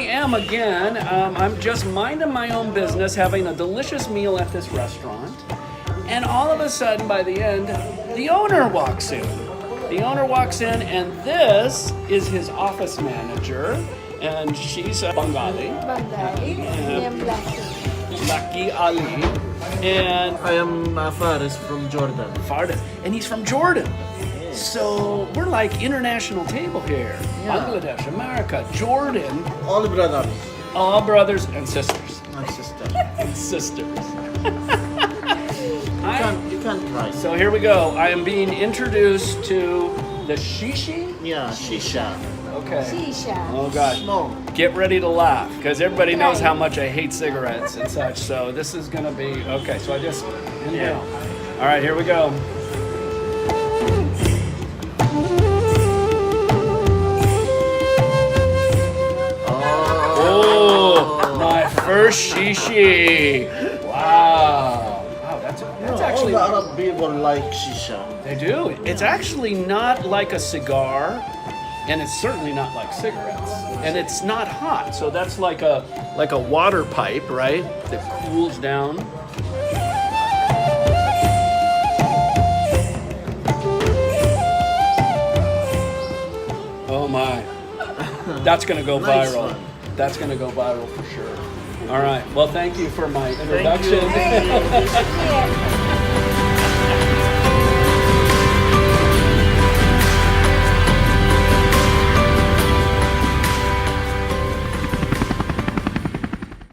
am again. I'm just minding my own business, having a delicious meal at this restaurant. And all of a sudden, by the end, the owner walks in. The owner walks in, and this is his office manager. And she's a Bengali. Bengali. Name Lucky. Lucky Ali. And I am Faris from Jordan. Farda. And he's from Jordan. So we're like international table here. Yeah. Bangladesh, America, Jordan. All brothers All brothers and sisters. and sisters. And sisters. You can't try. So here we go. I am being introduced to the shishi. Yeah, shisha. Okay. Shisha. Oh gosh. Smoke. Get ready to laugh because everybody knows how much I hate cigarettes and such. So this is gonna be okay. So I just inhale. All right, here we go. Oh, my first shishi. Wow. Wow, that's actually. All the Arab people like shisha. They do. It's actually not like a cigar, and it's certainly not like cigarettes. And it's not hot, so that's like a water pipe, right? That cools down. Oh my. That's gonna go Nice viral. one. That's gonna go viral for sure. All right. Well, thank you for my introduction. Thank you. Hey,